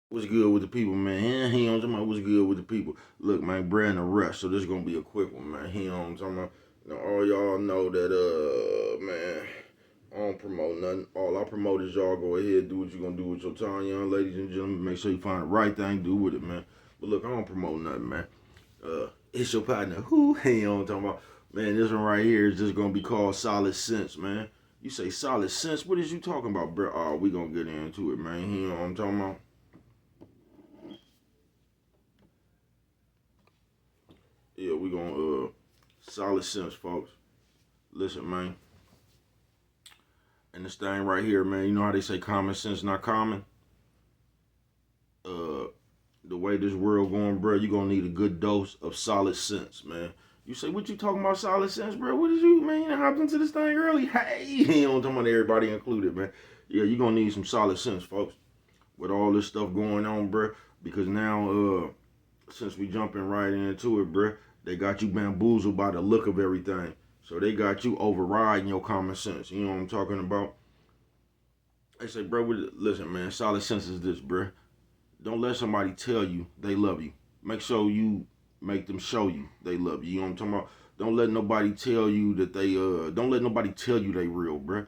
What's good with the people, man? He on talking about what's good with the people. Look, man, Brandon Rush. So this gonna be a quick one, man. He on talking about. Now all y'all know that, man. I don't promote nothing. All I promote is y'all go ahead, do what you gonna do with your time, young ladies and gentlemen. Make sure you find the right thing, do with it, man. But look, I don't promote nothing, man. It's your partner. Who? He on talking about. Man, this one right here is just gonna be called Solid Sense, man. You say Solid Sense? What is you talking about, bro? Oh, we gonna get into it, man. You know what I'm talking about? Yeah, we gonna solid sense, folks. Listen, man. And this thing right here, man. You know how they say common sense not common. Uh, the way this world going, bro, you gonna need a good dose of solid sense, man. You say, what you talking about solid sense, bro? What did you, man? You hopped into this thing early. Hey, you know, talking about everybody included, man. Yeah, you gonna need some solid sense, folks, with all this stuff going on, bro. Because now, since we jumping right into it, bruh, they got you bamboozled by the look of everything. So they got you overriding your common sense. You know what I'm talking about? They say, bro, listen, man, solid sense is this, bruh. Don't let somebody tell you they love you. Make sure you make them show you they love you. You know what I'm talking about? Don't let nobody tell you that don't let nobody tell you they real, bruh.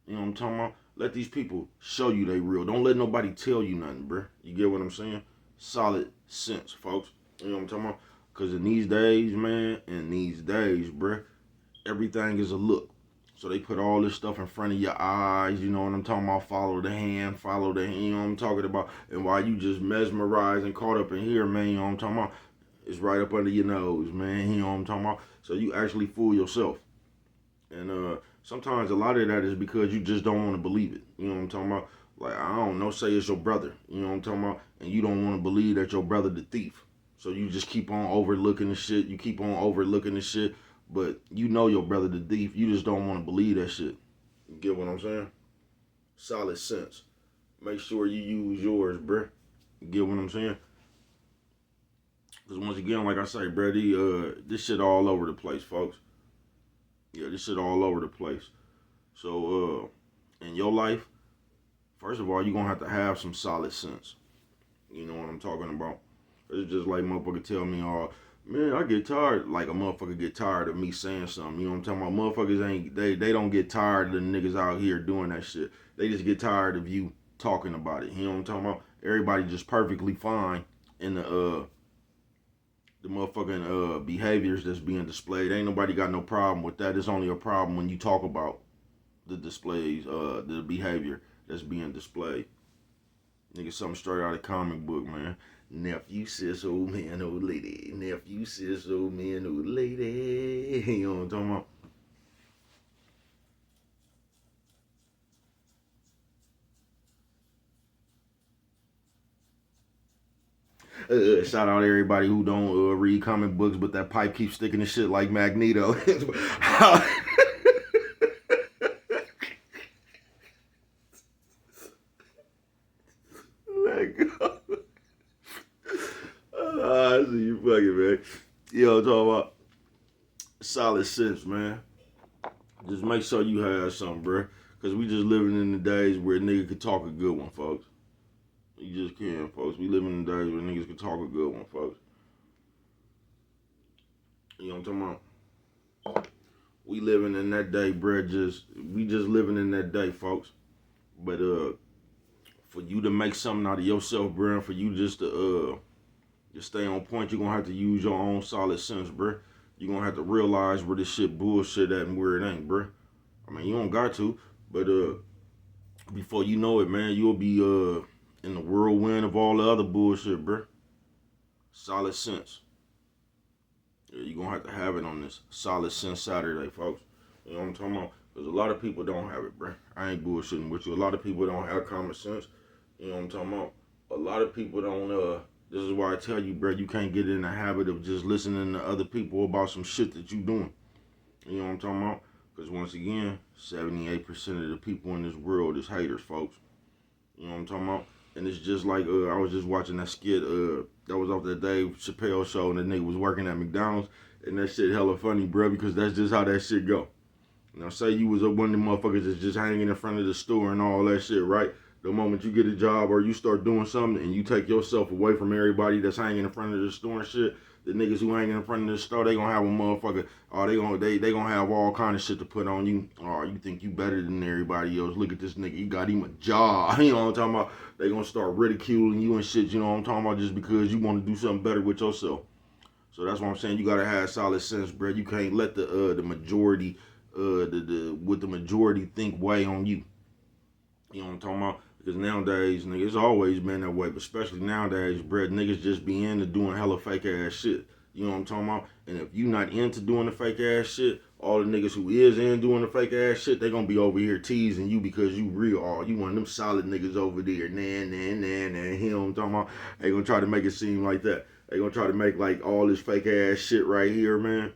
You know what I'm talking about? Let these people show you they real. Don't let nobody tell you nothing, bruh. You get what I'm saying? Solid sense, folks. You know what I'm talking about? Because in these days, man, in these days, bruh, everything is a look. So they put all this stuff in front of your eyes, you know what I'm talking about? Follow the hand, you know what I'm talking about? And while you just mesmerized and caught up in here, man, you know what I'm talking about? It's right up under your nose, man, you know what I'm talking about? So you actually fool yourself. And sometimes a lot of that is because you just don't want to believe it. You know what I'm talking about? Like, I don't know, say it's your brother. You know what I'm talking about? And you don't want to believe that your brother the thief. So you just keep on overlooking the shit. You keep on overlooking the shit. But you know your brother the thief. You just don't want to believe that shit. You get what I'm saying? Solid sense. Make sure you use yours, bruh. You get what I'm saying? Because once again, like I say, bruh, this shit all over the place, folks. Yeah, this shit all over the place. So, in your life, first of all, you're gonna have some solid sense. You know what I'm talking about? It's just like motherfucker tell me, oh man, I get tired. Like a motherfucker get tired of me saying something. You know what I'm talking about? Motherfuckers ain't they don't get tired of the niggas out here doing that shit. They just get tired of you talking about it. You know what I'm talking about? Everybody just perfectly fine in the motherfucking behaviors that's being displayed. Ain't nobody got no problem with that. It's only a problem when you talk about the displays, the behavior that's being displayed. Nigga, something straight out of comic book, man. Nephew, sis, old man, old lady. Nephew, sis, old man, old lady. You know what I'm talking about? Shout out everybody who don't read comic books, but that pipe keeps sticking to shit like Magneto. Let go. I see you fucking, man. Yo, talking about solid sense, man. Just make sure you have something, bro. Because we just living in the days where a nigga could talk a good one, folks. You just can't, folks. We living in the days where niggas could talk a good one, folks. You know what I'm talking about? We living in that day, bro. We just living in that day, folks. But for you to make something out of yourself, bro, and for you just stay on point, you're gonna have to use your own solid sense, bro. You're gonna have to realize where this shit bullshit at and where it ain't, bro. I mean, you don't got to, but before you know it, man, you'll be in the whirlwind of all the other bullshit, bro. Solid sense. Yeah, you're gonna have it on this solid sense Saturday, folks. You know what I'm talking about? Because a lot of people don't have it, bro. I ain't bullshitting with you. A lot of people don't have common sense. You know what I'm talking about? A lot of people don't. This is why I tell you, bro. You can't get in the habit of just listening to other people about some shit that you doing. You know what I'm talking about? Because once again, 78% of the people in this world is haters, folks. You know what I'm talking about? And it's just like I was just watching that skit that was off that Dave Chappelle show, and the nigga was working at McDonald's, and that shit hella funny, bro, because that's just how that shit go. Now, say you was one of them motherfuckers that's just hanging in front of the store and all that shit, right? The moment you get a job or you start doing something and you take yourself away from everybody that's hanging in front of the store and shit, the niggas who hanging in front of the store, they gonna have a motherfucker. Oh, they gonna have all kind of shit to put on you. Oh, you think you better than everybody else? Look at this nigga, he got him a job. You know what I'm talking about? They gonna start ridiculing you and shit. You know what I'm talking about? Just because you want to do something better with yourself. So that's what I'm saying. You gotta have solid sense, bro. You can't let the majority, what the majority think weigh on you. You know what I'm talking about? Because nowadays, nigga, it's always been that way, but especially nowadays, bro, niggas just be into doing hella fake ass shit. You know what I'm talking about? And if you not into doing the fake ass shit, all the niggas who is in doing the fake ass shit, they gonna be over here teasing you because you real. Oh, you one of them solid niggas over there. Nah. You know what I'm talking about? They gonna try to make it seem like that. They gonna try to make like all this fake ass shit right here, man,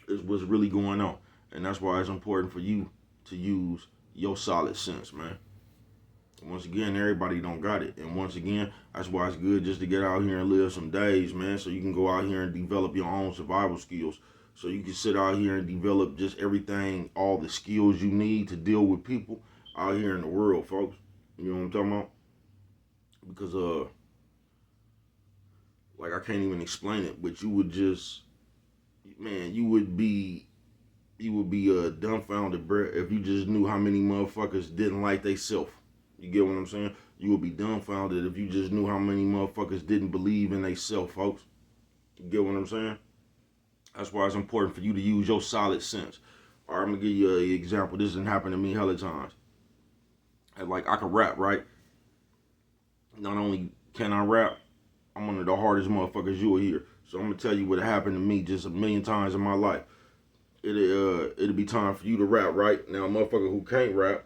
is what's really going on. And that's why it's important for you to use your solid sense, man. Once again, everybody don't got it. And once again, that's why it's good just to get out here and live some days, man. So you can go out here and develop your own survival skills. So you can sit out here and develop just everything, all the skills you need to deal with people out here in the world, folks. You know what I'm talking about? Because like I can't even explain it, but you would just, man, you would be dumbfounded, bro, if you just knew how many motherfuckers didn't like they self. You get what I'm saying? You would be dumbfounded if you just knew how many motherfuckers didn't believe in they self, folks. You get what I'm saying? That's why it's important for you to use your solid sense. All right, I'm gonna give you an example. This didn't happen to me hella times. And like I can rap, right? Not only can I rap, I'm one of the hardest motherfuckers you'll hear. So I'm gonna tell you what happened to me just a million times in my life. It'll be time for you to rap, right? Now, a motherfucker who can't rap,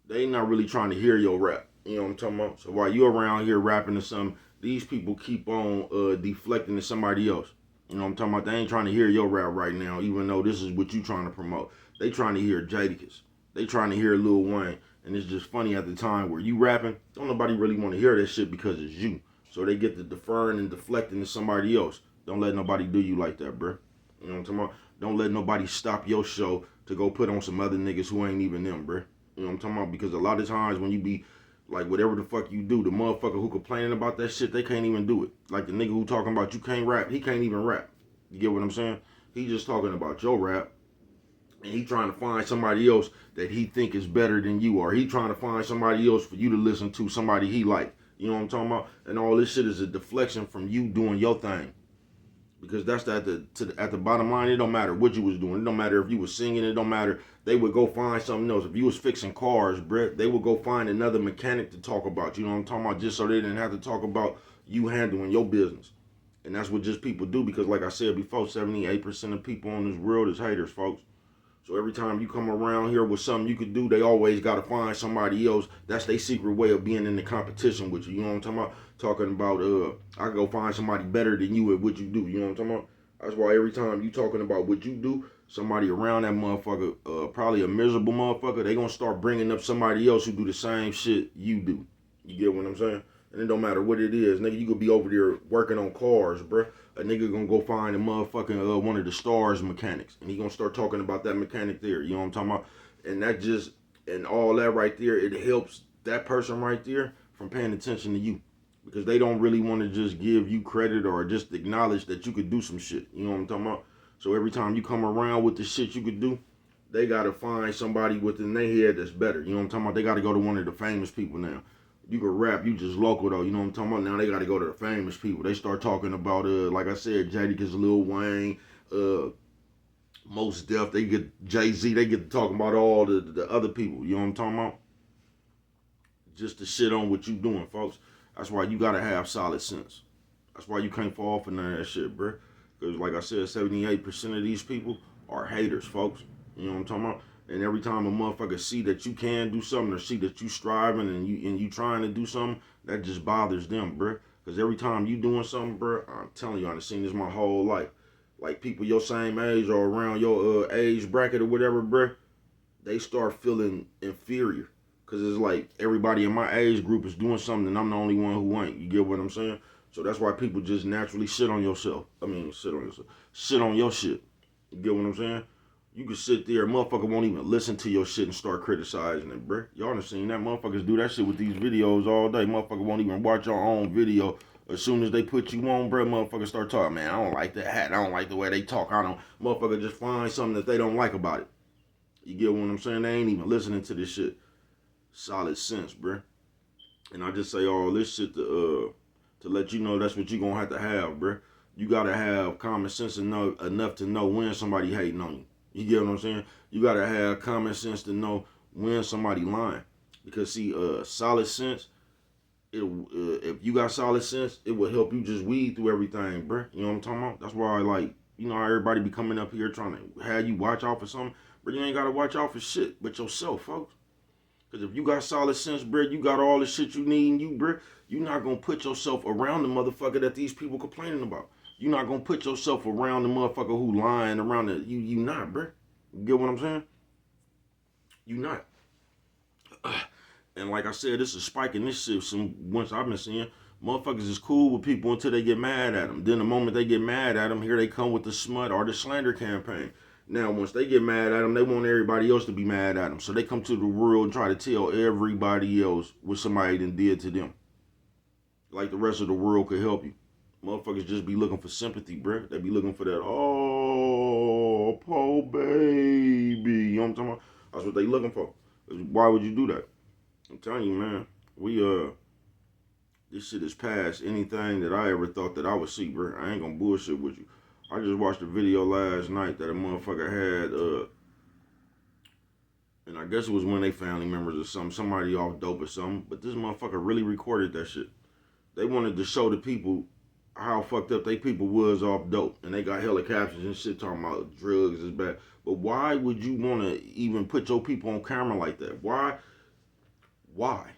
they not really trying to hear your rap. You know what I'm talking about? So while you around here rapping to something, these people keep on deflecting to somebody else. You know what I'm talking about? They ain't trying to hear your rap right now, even though this is what you trying to promote. They trying to hear Jadakiss. They trying to hear Lil Wayne. And it's just funny at the time where you rapping, don't nobody really want to hear that shit because it's you. So they get to deferring and deflecting to somebody else. Don't let nobody do you like that, bro. You know what I'm talking about? Don't let nobody stop your show to go put on some other niggas who ain't even them, bro. You know what I'm talking about? Because a lot of times when you be like whatever the fuck you do, the motherfucker who complaining about that shit, they can't even do it. Like the nigga who talking about you can't rap, he can't even rap. You get what I'm saying? He just talking about your rap, and he trying to find somebody else that he think is better than you, or he trying to find somebody else for you to listen to, somebody he like. You know what I'm talking about? And all this shit is a deflection from you doing your thing. Because that's at the bottom line. It don't matter what you was doing. It don't matter if you was singing. It don't matter. They would go find something else. If you was fixing cars, Brett, they would go find another mechanic to talk about. You know what I'm talking about? Just so they didn't have to talk about you handling your business. And that's what just people do. Because like I said before, 78% of people on this world is haters, folks. So every time you come around here with something you could do, they always got to find somebody else. That's their secret way of being in the competition with you. You know what I'm talking about? Talking about, I can go find somebody better than you at what you do. You know what I'm talking about? That's why every time you talking about what you do, somebody around that motherfucker, probably a miserable motherfucker, they going to start bringing up somebody else who do the same shit you do. You get what I'm saying? And it don't matter what it is. Nigga, you could be over there working on cars, bruh. A nigga gonna go find a motherfucking one of the stars mechanics, and he gonna start talking about that mechanic there. You know what I'm talking about? And that just, and all that right there, it helps that person right there from paying attention to you, because they don't really want to just give you credit or just acknowledge that you could do some shit. You know what I'm talking about? So every time you come around with the shit you could do, they gotta find somebody within their head that's better. You know what I'm talking about? They gotta go to one of the famous people now. You can rap, you just local though, you know what I'm talking about? Now they gotta go to the famous people. They start talking about like I said, Jadakiss, Lil Wayne, Mos Def, they get Jay-Z, they get to talking about all the other people, you know what I'm talking about? Just to shit on what you doing, folks. That's why you gotta have solid sense. That's why you can't fall for none of that shit, bro. Because like I said, 78% of these people are haters, folks. You know what I'm talking about? And every time a motherfucker see that you can do something, or see that you striving and you trying to do something, that just bothers them, bruh. Because every time you doing something, bruh, I'm telling you, I've seen this my whole life. Like people your same age or around your age bracket or whatever, bruh, they start feeling inferior. Because it's like everybody in my age group is doing something and I'm the only one who ain't. You get what I'm saying? So that's why people just naturally shit on yourself. I mean, shit on yourself. Shit on your shit. You get what I'm saying? You can sit there, motherfucker won't even listen to your shit and start criticizing it, bruh. Y'all done seen that. Motherfuckers do that shit with these videos all day. Motherfucker won't even watch your own video. As soon as they put you on, bruh, motherfuckers start talking, man, I don't like that hat. I don't like the way they talk. I don't. Motherfucker just find something that they don't like about it. You get what I'm saying? They ain't even listening to this shit. Solid sense, bruh. And I just say all this shit to let you know that's what you gonna have to have, bruh. You gotta have common sense enough to know when somebody hating on you. You get what I'm saying? You gotta have common sense to know when somebody lying. Because see, solid sense, if you got solid sense, it will help you just weed through everything, bruh. You know what I'm talking about? That's why, like, you know how everybody be coming up here trying to have you watch out for something, but you ain't gotta watch out for shit but yourself, folks. Because if you got solid sense, bruh, you got all the shit you need in you, bruh. You're not gonna put yourself around the motherfucker that these people complaining about. You're not gonna put yourself around the motherfucker who lying around the you not, bruh. You get what I'm saying? You not. And like I said, this is spiking this shit once I've been seeing. Motherfuckers is cool with people until they get mad at them. Then the moment they get mad at them, here they come with the smut or the slander campaign. Now, once they get mad at them, they want everybody else to be mad at them. So they come to the world and try to tell everybody else what somebody done did to them. Like the rest of the world could help you. Motherfuckers just be looking for sympathy, bruh. They be looking for that, oh, poor baby. You know what I'm talking about? That's what they looking for. Why would you do that? I'm telling you, man. This shit is past anything that I ever thought that I would see, bruh. I ain't gonna bullshit with you. I just watched a video last night that a motherfucker had, and I guess it was one of their family members or something, somebody off dope or something, but this motherfucker really recorded that shit. They wanted to show the people how fucked up they people was off dope, and they got hella captions and shit talking about drugs is bad. But why would you want to even put your people on camera like that? Why? Why?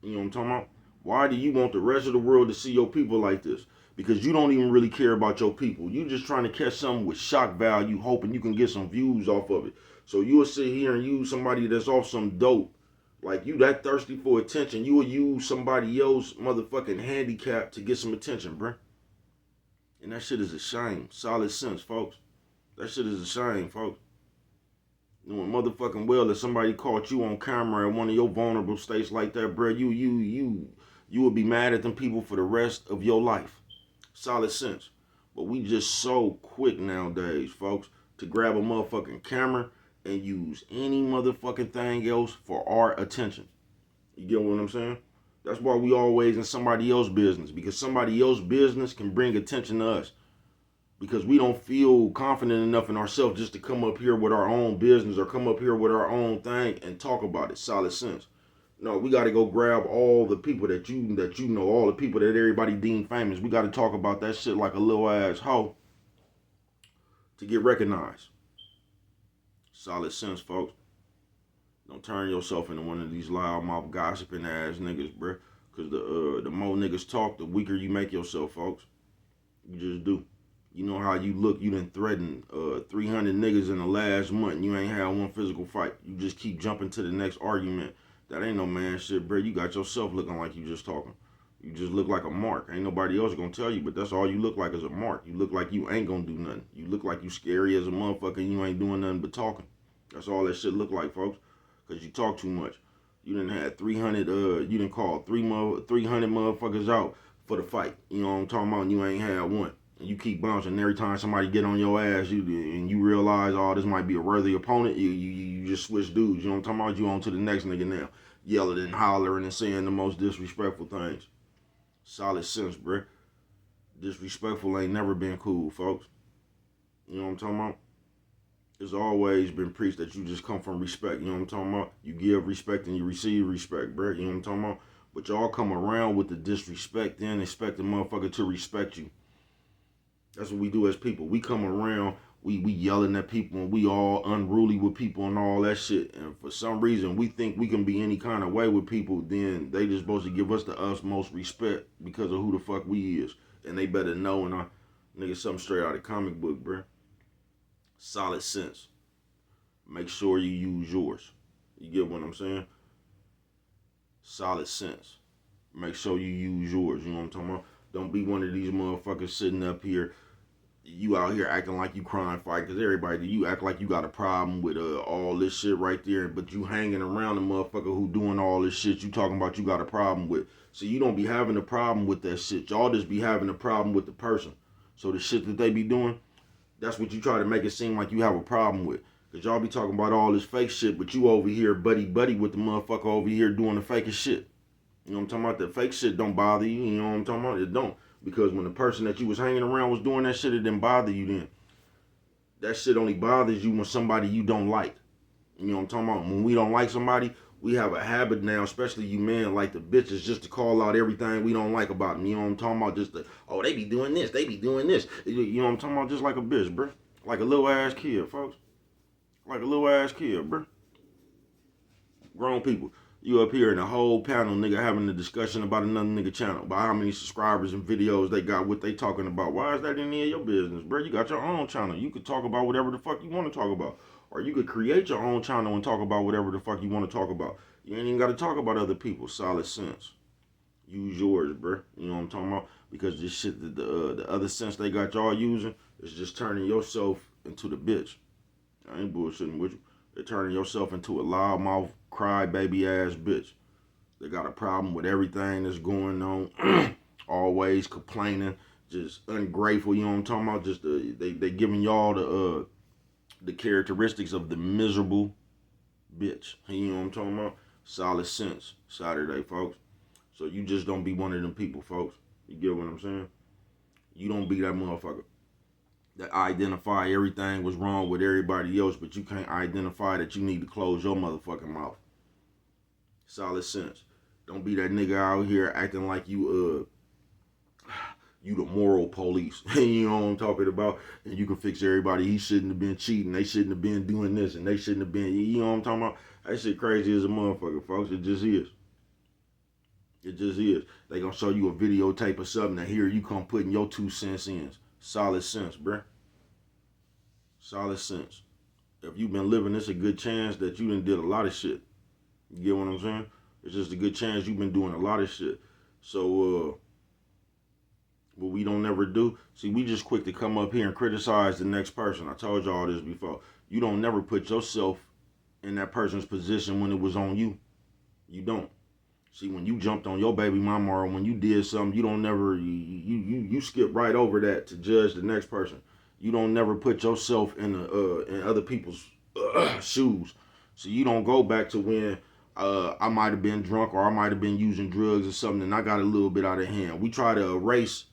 You know what I'm talking about? Why do you want the rest of the world to see your people like this? Because you don't even really care about your people. You just trying to catch something with shock value, hoping you can get some views off of it. So you'll sit here and use somebody that's off some dope. Like you that thirsty for attention, you will use somebody else motherfucking handicap to get some attention, bruh. And that shit is a shame. Solid sense, folks. That shit is a shame, folks. Knowing motherfucking well that somebody caught you on camera at one of your vulnerable states like that, bruh, you will be mad at them people for the rest of your life. Solid sense. But we just so quick nowadays, folks, to grab a motherfucking camera and use any motherfucking thing else for our attention. You get what I'm saying? That's why we always in somebody else's business, because somebody else's business can bring attention to us. Because we don't feel confident enough in ourselves just to come up here with our own business or come up here with our own thing and talk about it. Solid sense. No, we got to go grab all the people that you know, all the people that everybody deemed famous. We got to talk about that shit like a little ass hoe to get recognized. Solid sense, folks. Don't turn yourself into one of these loudmouth gossiping ass niggas, bruh. Because the more niggas talk, the weaker you make yourself, folks. You just do. You know how you look. You done threatened 300 niggas in the last month. And you ain't had one physical fight. You just keep jumping to the next argument. That ain't no man shit, bro. You got yourself looking like you just talking. You just look like a mark. Ain't nobody else gonna tell you, but that's all you look like is a mark. You look like you ain't gonna do nothing. You look like you scary as a motherfucker and you ain't doing nothing but talking. That's all that shit look like, folks. Because you talk too much. You done had 300, you done called 300 motherfuckers out for the fight. You know what I'm talking about? And you ain't had one. And you keep bouncing. And every time somebody get on your ass, you realize, oh, this might be a worthy opponent, you just switch dudes. You know what I'm talking about? You on to the next nigga now. Yelling and hollering and saying the most disrespectful things. Solid sense, bruh. Disrespectful ain't never been cool, folks. You know what I'm talking about? It's always been preached that you just come from respect. You know what I'm talking about? You give respect and you receive respect, bruh. You know what I'm talking about? But y'all come around with the disrespect and expect the motherfucker to respect you. That's what we do as people. We come around, we yelling at people and we all unruly with people and all that shit. And for some reason, we think we can be any kind of way with people. Then they just supposed to give us the utmost respect because of who the fuck we is. And they better know. And nigga, something straight out of comic book, bruh. Solid sense. Make sure you use yours. You get what I'm saying? Solid sense. Make sure you use yours. You know what I'm talking about? Don't be one of these motherfuckers sitting up here You out here acting like you crime fight, because everybody, you act like you got a problem with all this shit right there, but you hanging around the motherfucker who doing all this shit you talking about you got a problem with. So you don't be having a problem with that shit. Y'all just be having a problem with the person. So the shit that they be doing, that's what you try to make it seem like you have a problem with. Because y'all be talking about all this fake shit, but you over here buddy with the motherfucker over here doing the fakest shit. You know what I'm talking about? That fake shit don't bother you. You know what I'm talking about? It don't. Because when the person that you was hanging around was doing that shit, it didn't bother you then. That shit only bothers you when somebody you don't like. You know what I'm talking about? When we don't like somebody, we have a habit now, especially you men, like the bitches, just to call out everything we don't like about them. You know what I'm talking about? Just oh, they be doing this, they be doing this. You know what I'm talking about? Just like a bitch, bro. Like a little ass kid, folks. Like a little ass kid, bro. Grown people. You up here in a whole panel, nigga, having a discussion about another nigga channel, about how many subscribers and videos they got, what they talking about. Why is that any of your business, bro? You got your own channel. You could talk about whatever the fuck you want to talk about. Or you could create your own channel and talk about whatever the fuck you want to talk about. You ain't even got to talk about other people. Solid sense. Use yours, bro. You know what I'm talking about? Because this shit, the other sense they got y'all using is just turning yourself into the bitch. I ain't bullshitting with you. They're turning yourself into a loudmouth, crybaby ass bitch. They got a problem with everything that's going on. Always complaining, just ungrateful. You know what I'm talking about? Just they giving y'all the characteristics of the miserable bitch. You know what I'm talking about? Solid sense Saturday, folks. So you just don't be one of them people, folks. You get what I'm saying? You don't be that motherfucker that identify everything was wrong with everybody else, but you can't identify that you need to close your motherfucking mouth. Solid sense. Don't be that nigga out here acting like you the moral police. You know what I'm talking about? And you can fix everybody. He shouldn't have been cheating. They shouldn't have been doing this, and they shouldn't have been. You know what I'm talking about? That shit crazy as a motherfucker, folks. It just is. It just is. They gonna show you a videotape or something, and here you come putting your 2 cents in. Solid sense, bruh. Solid sense. If you've been living, it's a good chance that you done did a lot of shit. You get what I'm saying? It's just a good chance you've been doing a lot of shit. So, what we don't never do, see, we just quick to come up here and criticize the next person. I told y'all this before. You don't never put yourself in that person's position when it was on you. You don't. See, when you jumped on your baby mama or when you did something, you don't never, you skip right over that to judge the next person. You don't never put yourself in other people's shoes. So you don't go back to when I might have been drunk or I might have been using drugs or something and I got a little bit out of hand. We try to erase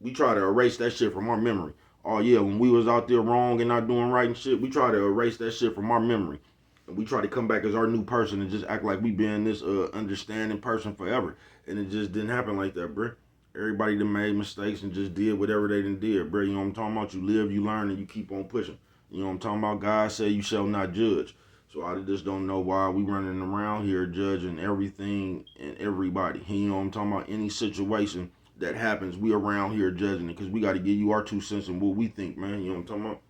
that shit from our memory. Oh yeah, when we was out there wrong and not doing right and shit, we try to erase that shit from our memory. And we try to come back as our new person and just act like we been this understanding person forever. And it just didn't happen like that, bro. Everybody done made mistakes and just did whatever they done did, bro. You know what I'm talking about? You live, you learn, and you keep on pushing. You know what I'm talking about? God say you shall not judge. So I just don't know why we running around here judging everything and everybody. You know what I'm talking about? Any situation that happens, we around here judging it because we got to give you our 2 cents and what we think, man. You know what I'm talking about?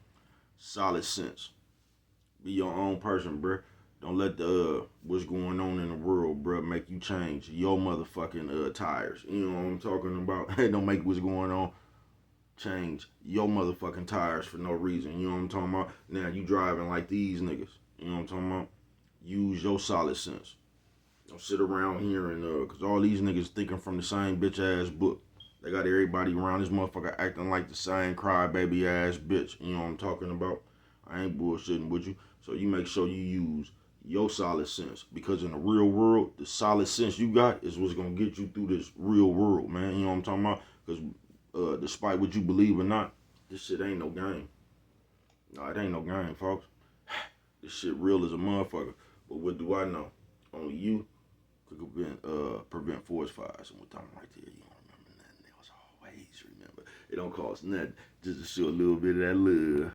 Solid sense. Be your own person, bruh. Don't let the what's going on in the world, bruh, make you change your motherfucking tires. You know what I'm talking about? Don't make what's going on change your motherfucking tires for no reason. You know what I'm talking about? Now you driving like these niggas. You know what I'm talking about? Use your solid sense. Don't sit around here and cause all these niggas thinking from the same bitch ass book. They got everybody around this motherfucker acting like the same crybaby ass bitch. You know what I'm talking about? I ain't bullshitting with you. So you make sure you use your solid sense. Because in the real world, the solid sense you got is what's going to get you through this real world, man. You know what I'm talking about? Because despite what you believe or not, this shit ain't no game. No, it ain't no game, folks. This shit real as a motherfucker. But what do I know? Only you could prevent forest fires. And we're talking right there. You don't remember nothing else. Always remember. It don't cost nothing just to show a little bit of that love.